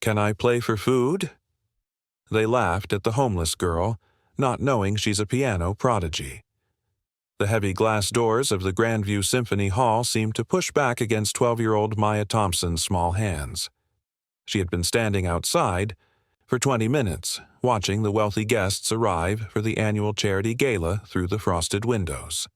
"Can I play for food?" They laughed at the homeless girl, not knowing she's a piano prodigy. The heavy glass doors of the Grandview Symphony Hall seemed to push back against 12-year-old Maya Thompson's small hands. She had been standing outside for 20 minutes, watching the wealthy guests arrive for the annual charity gala through the frosted windows.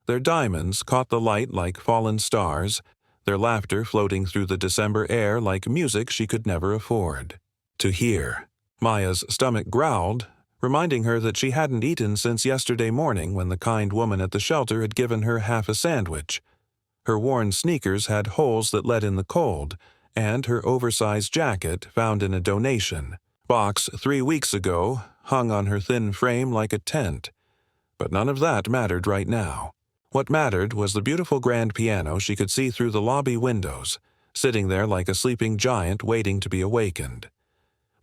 Their diamonds caught the light like fallen stars, their laughter floating through the December air like music she could never afford to hear. Maya's stomach growled, reminding her that she hadn't eaten since yesterday morning when the kind woman at the shelter had given her half a sandwich. Her worn sneakers had holes that let in the cold, and her oversized jacket, found in a donation box 3 weeks ago, hung on her thin frame like a tent. But none of that mattered right now. What mattered was the beautiful grand piano she could see through the lobby windows, sitting there like a sleeping giant waiting to be awakened.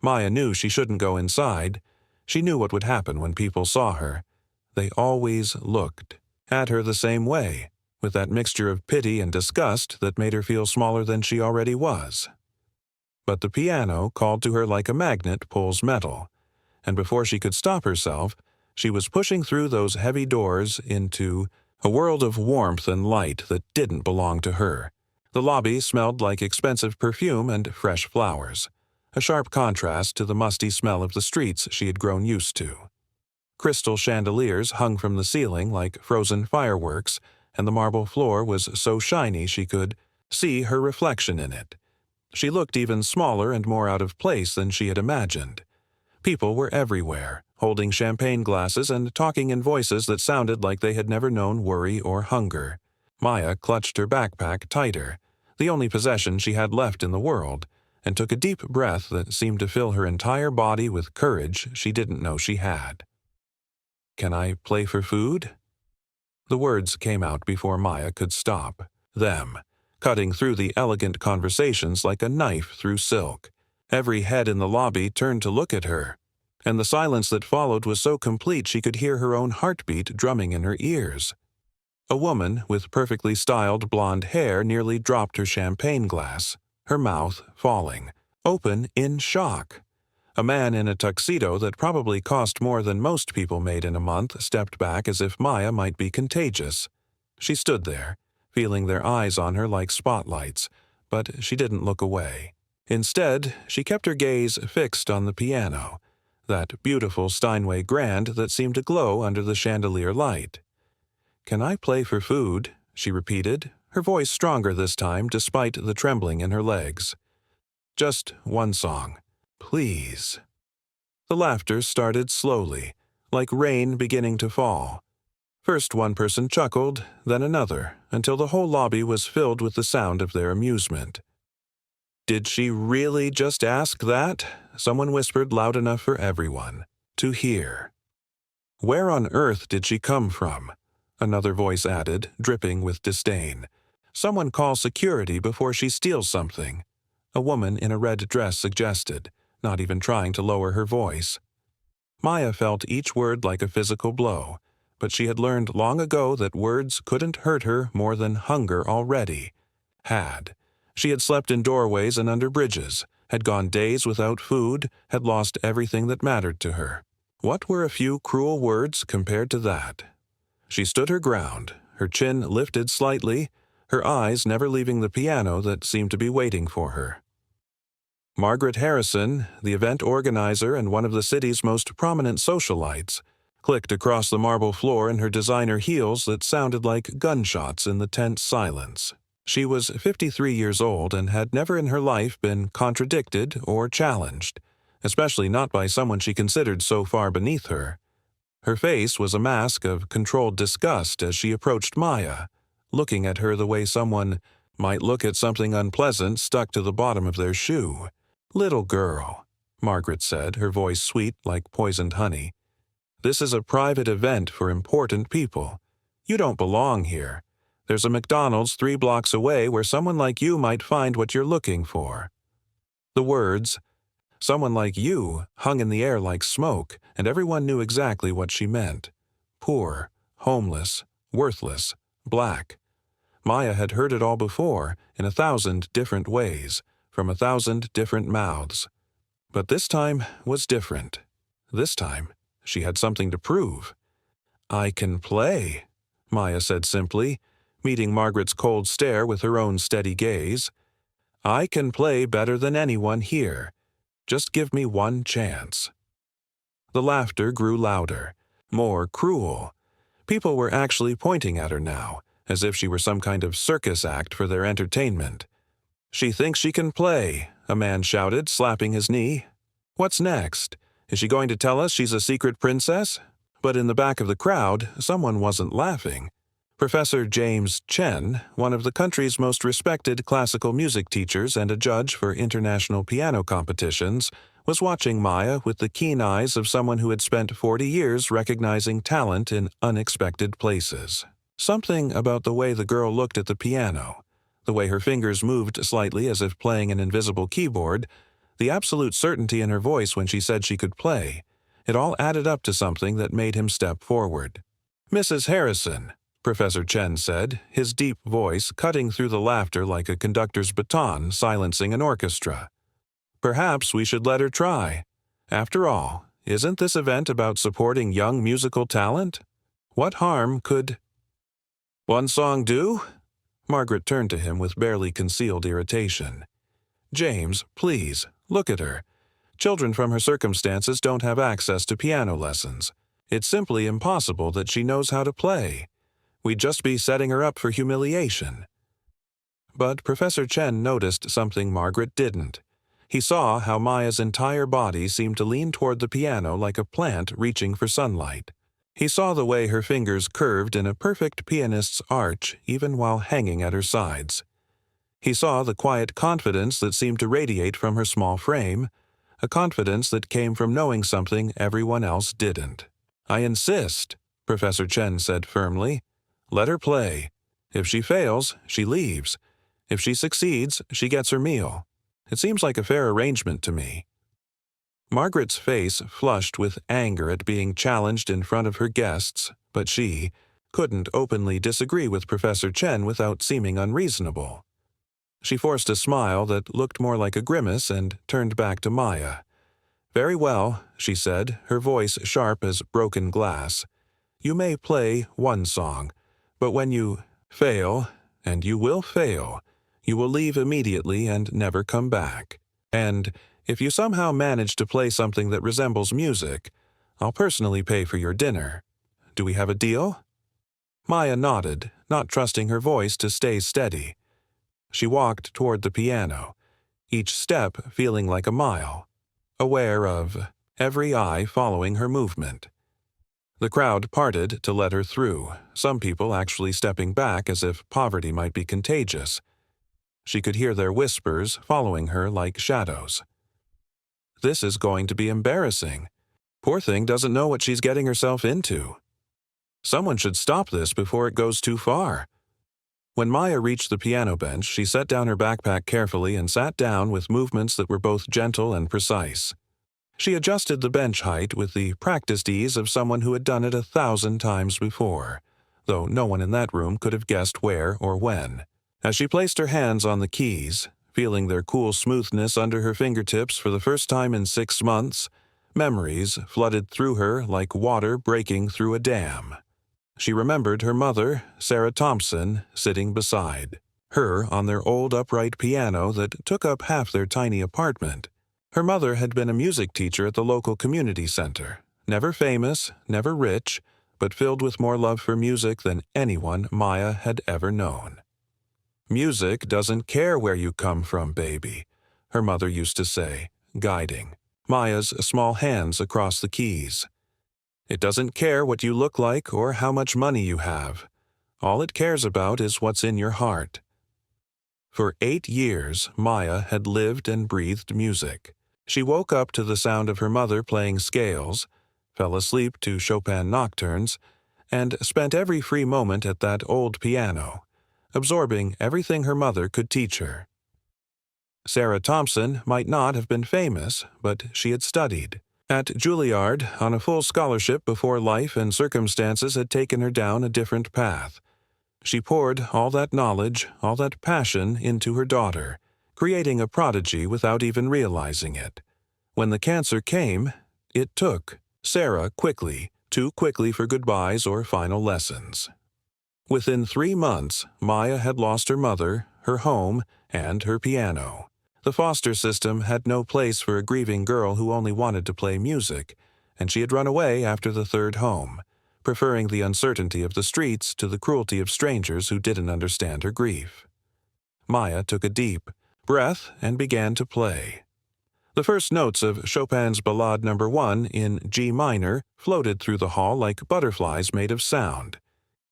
Maya knew she shouldn't go inside. She knew what would happen when people saw her. They always looked at her the same way, with that mixture of pity and disgust that made her feel smaller than she already was. But the piano called to her like a magnet pulls metal, and before she could stop herself, she was pushing through those heavy doors into a world of warmth and light that didn't belong to her. The lobby smelled like expensive perfume and fresh flowers, a sharp contrast to the musty smell of the streets she had grown used to. Crystal chandeliers hung from the ceiling like frozen fireworks, and the marble floor was so shiny she could see her reflection in it. She looked even smaller and more out of place than she had imagined. People were everywhere, holding champagne glasses and talking in voices that sounded like they had never known worry or hunger. Maya clutched her backpack tighter, the only possession she had left in the world, and took a deep breath that seemed to fill her entire body with courage she didn't know she had. "Can I play for food?" The words came out before Maya could stop. Them, cutting through the elegant conversations like a knife through silk. Every head in the lobby turned to look at her, and the silence that followed was so complete she could hear her own heartbeat drumming in her ears. A woman with perfectly styled blonde hair nearly dropped her champagne glass, her mouth falling, open in shock. A man in a tuxedo that probably cost more than most people made in a month stepped back as if Maya might be contagious. She stood there, feeling their eyes on her like spotlights, but she didn't look away. Instead, she kept her gaze fixed on the piano, that beautiful Steinway grand that seemed to glow under the chandelier light. "Can I play for food?" she repeated, her voice stronger this time despite the trembling in her legs. "Just one song, please." The laughter started slowly, like rain beginning to fall. First one person chuckled, then another, until the whole lobby was filled with the sound of their amusement. "Did she really just ask that?" someone whispered loud enough for everyone to hear. "Where on earth did she come from?" another voice added, dripping with disdain. "Someone call security before she steals something," a woman in a red dress suggested, not even trying to lower her voice. Maya felt each word like a physical blow, but she had learned long ago that words couldn't hurt her more than hunger already had. She had slept in doorways and under bridges, had gone days without food, had lost everything that mattered to her. What were a few cruel words compared to that? She stood her ground, her chin lifted slightly, her eyes never leaving the piano that seemed to be waiting for her. Margaret Harrison, the event organizer and one of the city's most prominent socialites, clicked across the marble floor in her designer heels that sounded like gunshots in the tense silence. She was 53 years old and had never in her life been contradicted or challenged, especially not by someone she considered so far beneath her. Her face was a mask of controlled disgust as she approached Maya, looking at her the way someone might look at something unpleasant stuck to the bottom of their shoe. "Little girl," Margaret said, her voice sweet like poisoned honey. "This is a private event for important people. You don't belong here. There's a McDonald's 3 blocks away where someone like you might find what you're looking for." The words, "someone like you," hung in the air like smoke, and everyone knew exactly what she meant. Poor, homeless, worthless, black. Maya had heard it all before, in 1,000 different ways, from 1,000 different mouths. But this time was different. This time, she had something to prove. "I can play," Maya said simply, meeting Margaret's cold stare with her own steady gaze. "I can play better than anyone here. Just give me one chance." The laughter grew louder, more cruel. People were actually pointing at her now, as if she were some kind of circus act for their entertainment. "She thinks she can play," a man shouted, slapping his knee. "What's next? Is she going to tell us she's a secret princess?" But in the back of the crowd, someone wasn't laughing. Professor James Chen, one of the country's most respected classical music teachers and a judge for international piano competitions, was watching Maya with the keen eyes of someone who had spent 40 years recognizing talent in unexpected places. Something about the way the girl looked at the piano, the way her fingers moved slightly as if playing an invisible keyboard, the absolute certainty in her voice when she said she could play, it all added up to something that made him step forward. "Mrs. Harrison," Professor Chen said, his deep voice cutting through the laughter like a conductor's baton silencing an orchestra. "Perhaps we should let her try. After all, isn't this event about supporting young musical talent? What harm could—" "One song do?" Margaret turned to him with barely concealed irritation. "James, please, look at her. Children from her circumstances don't have access to piano lessons. It's simply impossible that she knows how to play. We'd just be setting her up for humiliation." But Professor Chen noticed something Margaret didn't. He saw how Maya's entire body seemed to lean toward the piano like a plant reaching for sunlight. He saw the way her fingers curved in a perfect pianist's arch even while hanging at her sides. He saw the quiet confidence that seemed to radiate from her small frame, a confidence that came from knowing something everyone else didn't. "I insist," Professor Chen said firmly. "Let her play. If she fails, she leaves. If she succeeds, she gets her meal. It seems like a fair arrangement to me." Margaret's face flushed with anger at being challenged in front of her guests, but she couldn't openly disagree with Professor Chen without seeming unreasonable. She forced a smile that looked more like a grimace and turned back to Maya. "Very well," she said, her voice sharp as broken glass. "You may play one song, but when you fail, and you will fail, you will leave immediately and never come back. And if you somehow manage to play something that resembles music, I'll personally pay for your dinner. Do we have a deal?" Maya nodded, not trusting her voice to stay steady. She walked toward the piano, each step feeling like a mile, aware of every eye following her movement. The crowd parted to let her through, some people actually stepping back as if poverty might be contagious. She could hear their whispers following her like shadows. "This is going to be embarrassing. Poor thing doesn't know what she's getting herself into. Someone should stop this before it goes too far." When Maya reached the piano bench, she set down her backpack carefully and sat down with movements that were both gentle and precise. She adjusted the bench height with the practiced ease of someone who had done it 1,000 times before, though no one in that room could have guessed where or when. As she placed her hands on the keys, feeling their cool smoothness under her fingertips for the first time in 6 months, memories flooded through her like water breaking through a dam. She remembered her mother, Sarah Thompson, sitting beside her on their old upright piano that took up half their tiny apartment. Her mother had been a music teacher at the local community center, never famous, never rich, but filled with more love for music than anyone Maya had ever known. "Music doesn't care where you come from, baby," her mother used to say, guiding Maya's small hands across the keys. "It doesn't care what you look like or how much money you have. All it cares about is what's in your heart." For 8 years, Maya had lived and breathed music. She woke up to the sound of her mother playing scales, fell asleep to Chopin nocturnes, and spent every free moment at that old piano, absorbing everything her mother could teach her. Sarah Thompson might not have been famous, but she had studied at Juilliard on a full scholarship before life and circumstances had taken her down a different path. She poured all that knowledge, all that passion into her daughter, creating a prodigy without even realizing it. When the cancer came, it took Sarah quickly, too quickly for goodbyes or final lessons. Within 3 months, Maya had lost her mother, her home, and her piano. The foster system had no place for a grieving girl who only wanted to play music, and she had run away after the 3rd home, preferring the uncertainty of the streets to the cruelty of strangers who didn't understand her grief. Maya took a deep breath and began to play. The first notes of Chopin's Ballade No. 1 in G minor floated through the hall like butterflies made of sound.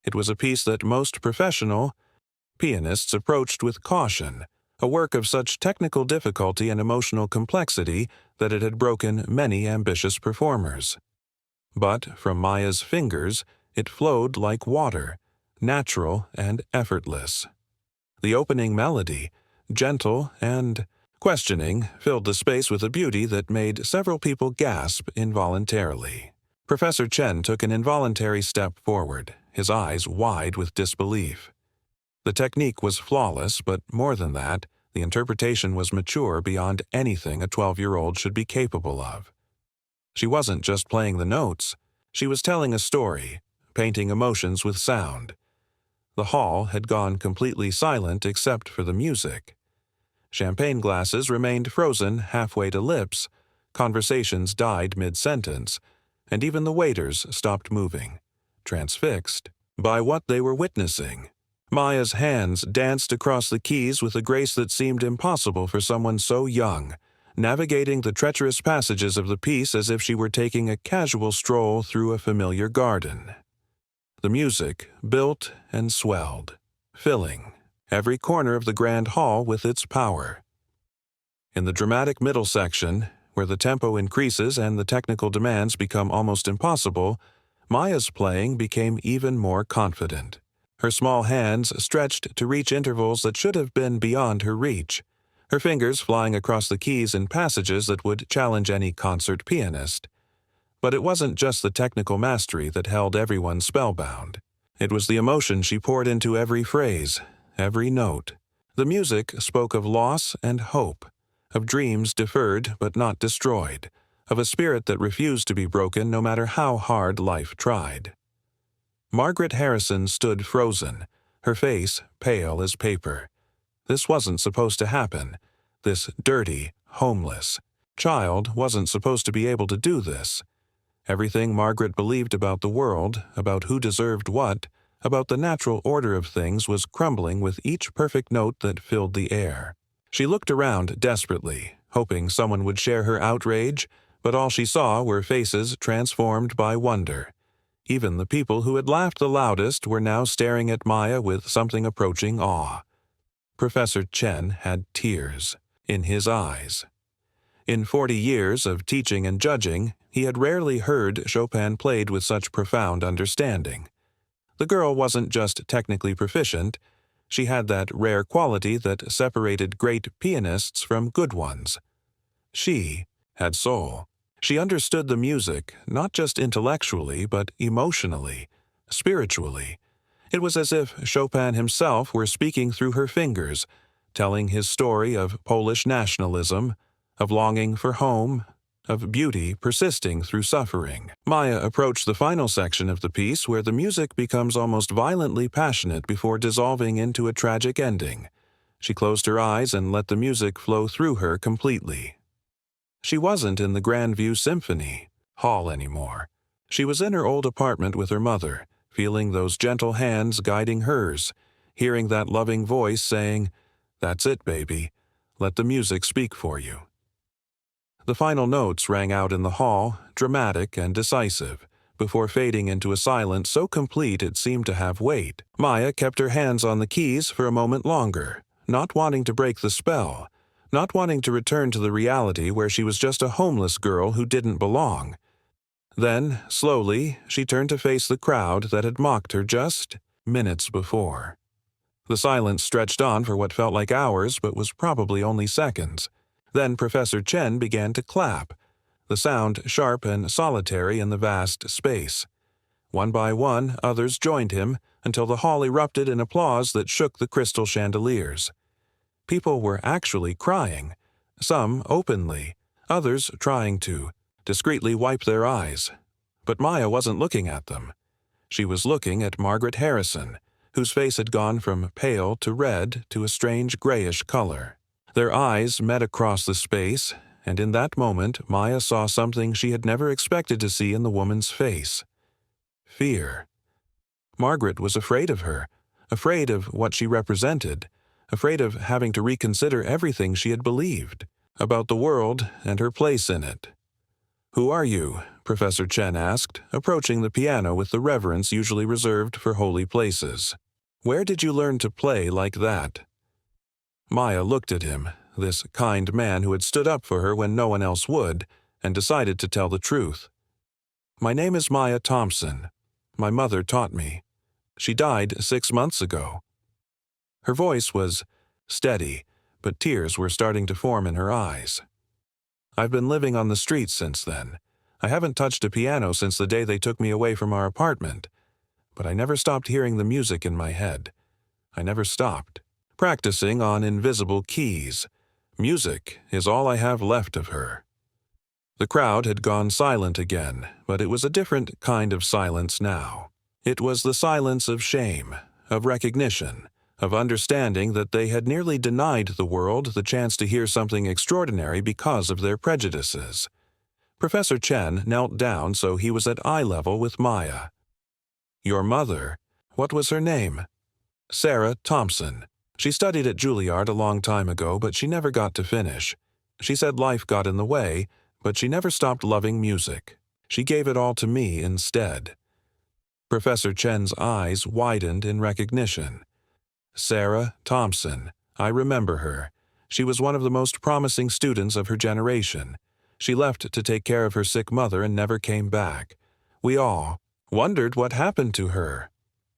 It was a piece that most professional pianists approached with caution, a work of such technical difficulty and emotional complexity that it had broken many ambitious performers. But from Maya's fingers, it flowed like water, natural and effortless. The opening melody, gentle and questioning, filled the space with a beauty that made several people gasp involuntarily. Professor Chen took an involuntary step forward, his eyes wide with disbelief. The technique was flawless, but more than that, the interpretation was mature beyond anything a 12-year-old should be capable of. She wasn't just playing the notes, she was telling a story, painting emotions with sound. The hall had gone completely silent except for the music. Champagne glasses remained frozen halfway to lips, conversations died mid-sentence, and even the waiters stopped moving, transfixed by what they were witnessing. Maya's hands danced across the keys with a grace that seemed impossible for someone so young, navigating the treacherous passages of the piece as if she were taking a casual stroll through a familiar garden. The music built and swelled, filling every corner of the grand hall with its power. In the dramatic middle section, where the tempo increases and the technical demands become almost impossible, Maya's playing became even more confident. Her small hands stretched to reach intervals that should have been beyond her reach, her fingers flying across the keys in passages that would challenge any concert pianist. But it wasn't just the technical mastery that held everyone spellbound. It was the emotion she poured into every phrase, every note. The music spoke of loss and hope, of dreams deferred but not destroyed, of a spirit that refused to be broken no matter how hard life tried. Margaret Harrison stood frozen, her face pale as paper. This wasn't supposed to happen. This dirty, homeless child wasn't supposed to be able to do this. Everything Margaret believed about the world, about who deserved what, about the natural order of things was crumbling with each perfect note that filled the air. She looked around desperately, hoping someone would share her outrage, but all she saw were faces transformed by wonder. Even the people who had laughed the loudest were now staring at Maya with something approaching awe. Professor Chen had tears in his eyes. In 40 years of teaching and judging, he had rarely heard Chopin played with such profound understanding. The girl wasn't just technically proficient, she had that rare quality that separated great pianists from good ones. She had soul. She understood the music, not just intellectually, but emotionally, spiritually. It was as if Chopin himself were speaking through her fingers, telling his story of Polish nationalism, of longing for home, of beauty persisting through suffering. Maya approached the final section of the piece where the music becomes almost violently passionate before dissolving into a tragic ending. She closed her eyes and let the music flow through her completely. She wasn't in the Grandview Symphony Hall anymore. She was in her old apartment with her mother, feeling those gentle hands guiding hers, hearing that loving voice saying, "That's it, baby. Let the music speak for you." The final notes rang out in the hall, dramatic and decisive, before fading into a silence so complete it seemed to have weight. Maya kept her hands on the keys for a moment longer, not wanting to break the spell, not wanting to return to the reality where she was just a homeless girl who didn't belong. Then, slowly, she turned to face the crowd that had mocked her just minutes before. The silence stretched on for what felt like hours but was probably only seconds. Then Professor Chen began to clap, the sound sharp and solitary in the vast space. One by one, others joined him, until the hall erupted in applause that shook the crystal chandeliers. People were actually crying, some openly, others trying to discreetly wipe their eyes. But Maya wasn't looking at them. She was looking at Margaret Harrison, whose face had gone from pale to red to a strange grayish color. Their eyes met across the space, and in that moment Maya saw something she had never expected to see in the woman's face. Fear. Margaret was afraid of her, afraid of what she represented, afraid of having to reconsider everything she had believed about the world and her place in it. "Who are you?" Professor Chen asked, approaching the piano with the reverence usually reserved for holy places. "Where did you learn to play like that?" Maya looked at him, this kind man who had stood up for her when no one else would, and decided to tell the truth. "My name is Maya Thompson. My mother taught me. She died 6 months ago." Her voice was steady, but tears were starting to form in her eyes. "I've been living on the streets since then. I haven't touched a piano since the day they took me away from our apartment. But I never stopped hearing the music in my head. I never stopped. Practicing on invisible keys. Music is all I have left of her." The crowd had gone silent again, but it was a different kind of silence now. It was the silence of shame, of recognition, of understanding that they had nearly denied the world the chance to hear something extraordinary because of their prejudices. Professor Chen knelt down so he was at eye level with Maya. "Your mother, what was her name?" "Sarah Thompson. She studied at Juilliard a long time ago, but she never got to finish. She said life got in the way, but she never stopped loving music. She gave it all to me instead." Professor Chen's eyes widened in recognition. "Sarah Thompson. I remember her. She was one of the most promising students of her generation. She left to take care of her sick mother and never came back. We all wondered what happened to her.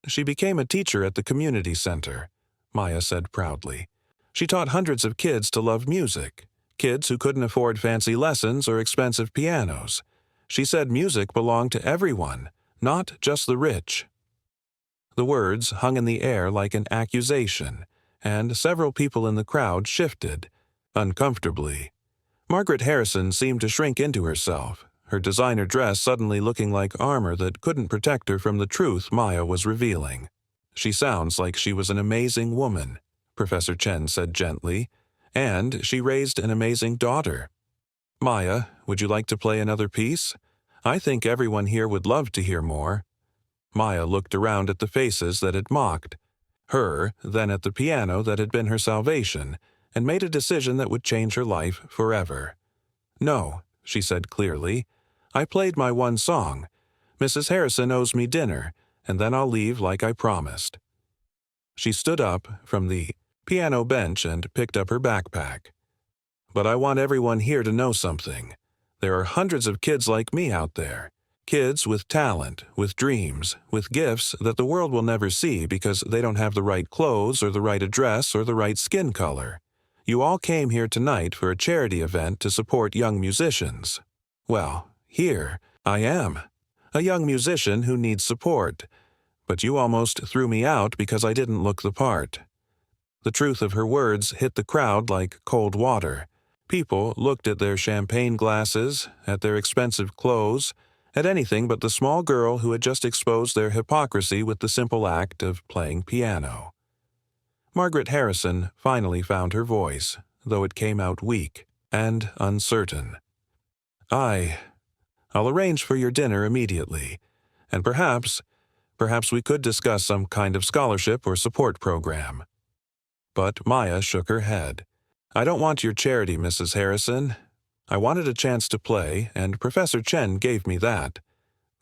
She became a teacher at the community center," Maya said proudly. "She taught hundreds of kids to love music, kids who couldn't afford fancy lessons or expensive pianos. She said music belonged to everyone, not just the rich." The words hung in the air like an accusation, and several people in the crowd shifted, uncomfortably. Margaret Harrison seemed to shrink into herself, her designer dress suddenly looking like armor that couldn't protect her from the truth Maya was revealing. "She sounds like she was an amazing woman," Professor Chen said gently, "and she raised an amazing daughter. Maya, would you like to play another piece? I think everyone here would love to hear more." Maya looked around at the faces that had mocked her, then at the piano that had been her salvation, and made a decision that would change her life forever. "No," she said clearly. "I played my one song. Mrs. Harrison owes me dinner, and then I'll leave like I promised." She stood up from the piano bench and picked up her backpack. "But I want everyone here to know something. There are hundreds of kids like me out there. Kids with talent, with dreams, with gifts that the world will never see because they don't have the right clothes or the right address or the right skin color. You all came here tonight for a charity event to support young musicians. Well, here I am, a young musician who needs support. But you almost threw me out because I didn't look the part." The truth of her words hit the crowd like cold water. People looked at their champagne glasses, at their expensive clothes, at anything but the small girl who had just exposed their hypocrisy with the simple act of playing piano. Margaret Harrison finally found her voice, though it came out weak and uncertain. I'll arrange for your dinner immediately, and perhaps we could discuss some kind of scholarship or support program." But Maya shook her head. "I don't want your charity, Mrs. Harrison. I wanted a chance to play, and Professor Chen gave me that.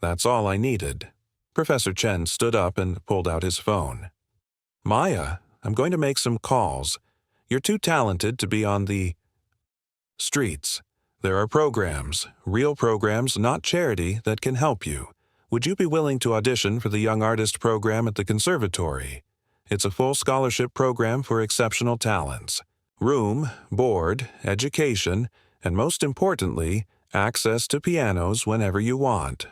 That's all I needed." Professor Chen stood up and pulled out his phone. "Maya, I'm going to make some calls. You're too talented to be on the streets. There are programs, real programs, not charity, that can help you. Would you be willing to audition for the Young Artist program at the conservatory? It's a full scholarship program for exceptional talents. Room, board, education, and most importantly, access to pianos whenever you want."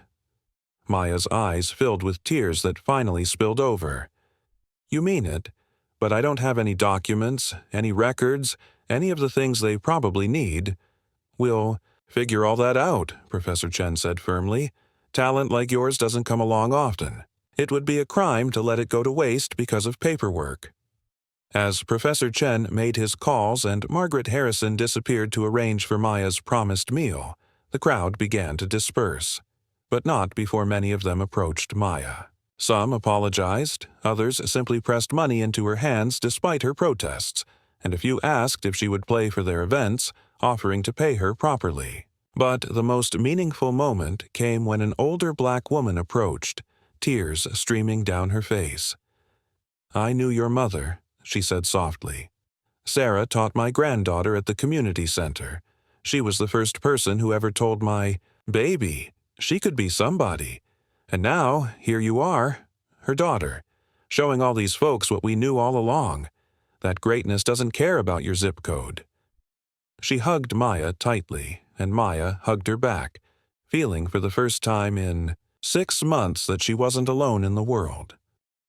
Maya's eyes filled with tears that finally spilled over. "You mean it? but I don't have any documents, any records, any of the things they probably need." "We'll figure all that out," Professor Chen said firmly. "Talent like yours doesn't come along often. It would be a crime to let it go to waste because of paperwork." As Professor Chen made his calls and Margaret Harrison disappeared to arrange for Maya's promised meal, the crowd began to disperse. But not before many of them approached Maya. Some apologized, others simply pressed money into her hands despite her protests, and a few asked if she would play for their events, offering to pay her properly. But the most meaningful moment came when an older black woman approached, tears streaming down her face. "I knew your mother," she said softly. "Sarah taught my granddaughter at the community center. She was the first person who ever told my baby she could be somebody. And now, here you are, her daughter, showing all these folks what we knew all along. That greatness doesn't care about your zip code." She hugged Maya tightly, and Maya hugged her back, feeling for the first time in 6 months that she wasn't alone in the world.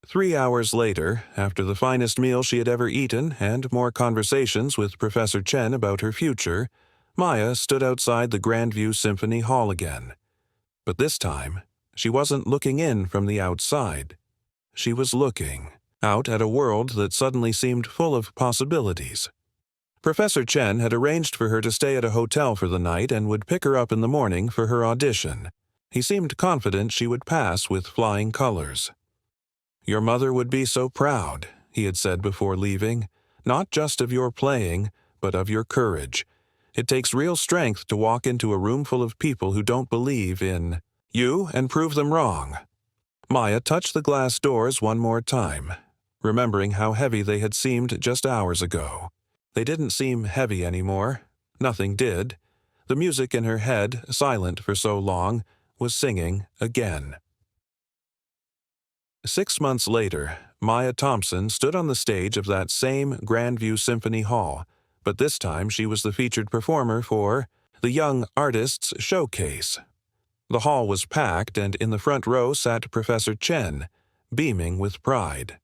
3 hours later, after the finest meal she had ever eaten and more conversations with Professor Chen about her future, Maya stood outside the Grandview Symphony Hall again. But this time, she wasn't looking in from the outside. She was looking out at a world that suddenly seemed full of possibilities. Professor Chen had arranged for her to stay at a hotel for the night and would pick her up in the morning for her audition. He seemed confident she would pass with flying colors. "Your mother would be so proud," he had said before leaving, "not just of your playing, but of your courage. It takes real strength to walk into a room full of people who don't believe in you and prove them wrong." Maya touched the glass doors one more time, remembering how heavy they had seemed just hours ago. They didn't seem heavy anymore. Nothing did. The music in her head, silent for so long, was singing again. 6 months later, Maya Thompson stood on the stage of that same Grandview Symphony Hall, but this time she was the featured performer for the Young Artists Showcase. The hall was packed, and in the front row sat Professor Chen, beaming with pride.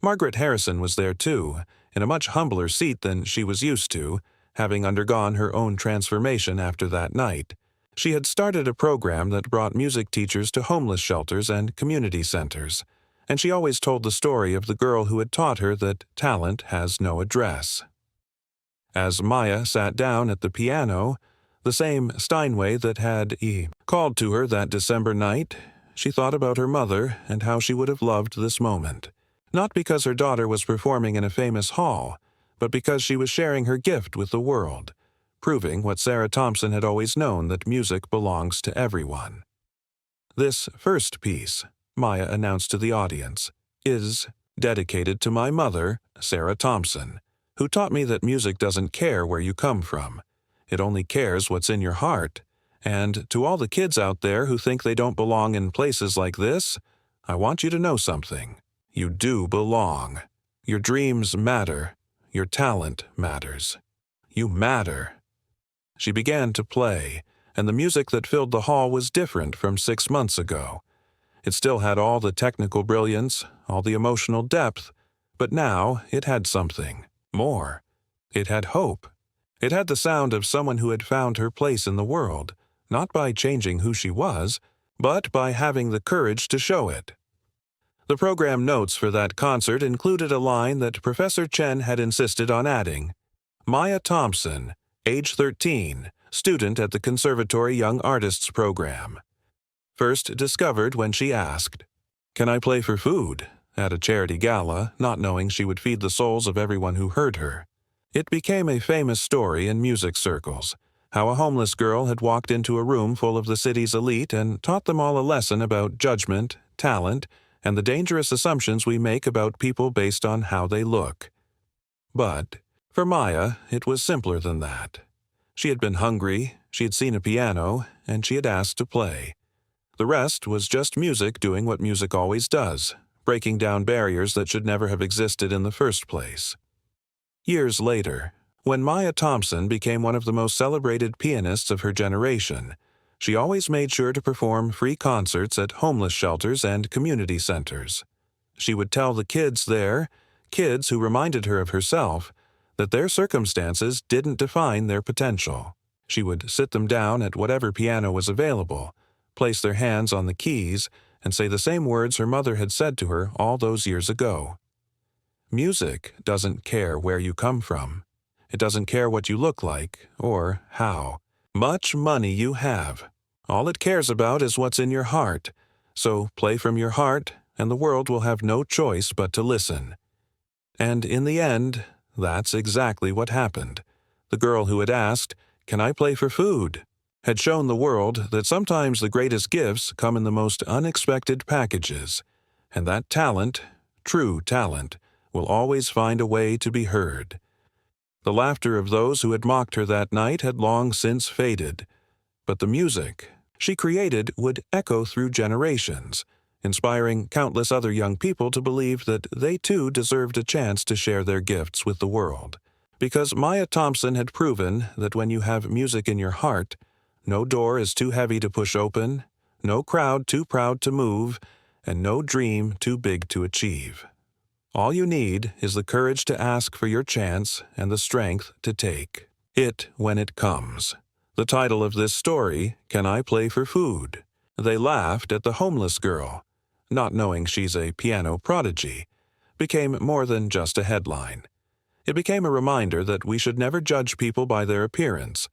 Margaret Harrison was there too, in a much humbler seat than she was used to, having undergone her own transformation after that night. She had started a program that brought music teachers to homeless shelters and community centers, and she always told the story of the girl who had taught her that talent has no address. As Maya sat down at the piano, the same Steinway that had called to her that December night, she thought about her mother and how she would have loved this moment. Not because her daughter was performing in a famous hall, but because she was sharing her gift with the world, proving what Sarah Thompson had always known, that music belongs to everyone. "This first piece," Maya announced to the audience, "is dedicated to my mother, Sarah Thompson, who taught me that music doesn't care where you come from. It only cares what's in your heart. And to all the kids out there who think they don't belong in places like this, I want you to know something. You do belong. Your dreams matter. Your talent matters. You matter." She began to play, and the music that filled the hall was different from 6 months ago. It still had all the technical brilliance, all the emotional depth, but now it had something more. It had hope. It had the sound of someone who had found her place in the world, not by changing who she was, but by having the courage to show it. The program notes for that concert included a line that Professor Chen had insisted on adding: "Maya Thompson, age 13, student at the Conservatory Young Artists Program. First discovered when she asked, 'Can I play for food?' at a charity gala, not knowing she would feed the souls of everyone who heard her." It became a famous story in music circles, how a homeless girl had walked into a room full of the city's elite and taught them all a lesson about judgment, talent, and the dangerous assumptions we make about people based on how they look. But for Maya, it was simpler than that. She had been hungry, she had seen a piano, and she had asked to play. The rest was just music doing what music always does, breaking down barriers that should never have existed in the first place. Years later, when Maya Thompson became one of the most celebrated pianists of her generation, she always made sure to perform free concerts at homeless shelters and community centers. She would tell the kids there, kids who reminded her of herself, that their circumstances didn't define their potential. She would sit them down at whatever piano was available, place their hands on the keys, and say the same words her mother had said to her all those years ago. Music doesn't care where you come from. It doesn't care what you look like or how much money you have. All it cares about is what's in your heart. So play from your heart, and the world will have no choice but to listen. And in the end, that's exactly what happened. The girl who had asked, "Can I play for food?" had shown the world that sometimes the greatest gifts come in the most unexpected packages, and that talent, true talent, will always find a way to be heard. The laughter of those who had mocked her that night had long since faded, but the music she created would echo through generations, inspiring countless other young people to believe that they too deserved a chance to share their gifts with the world. Because Maya Thompson had proven that when you have music in your heart, no door is too heavy to push open, no crowd too proud to move, and no dream too big to achieve. All you need is the courage to ask for your chance and the strength to take it when it comes. The title of this story, Can I Play for Food? They laughed at the homeless girl, not knowing she's a piano prodigy, became more than just a headline. It became a reminder that we should never judge people by their appearance,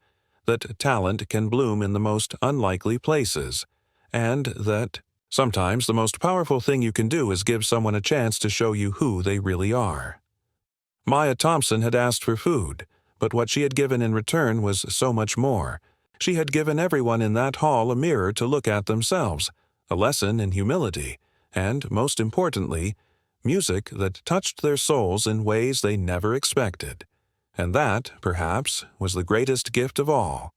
that talent can bloom in the most unlikely places, and that sometimes the most powerful thing you can do is give someone a chance to show you who they really are. Maya Thompson had asked for food, but what she had given in return was so much more. She had given everyone in that hall a mirror to look at themselves, a lesson in humility, and, most importantly, music that touched their souls in ways they never expected. And that, perhaps, was the greatest gift of all.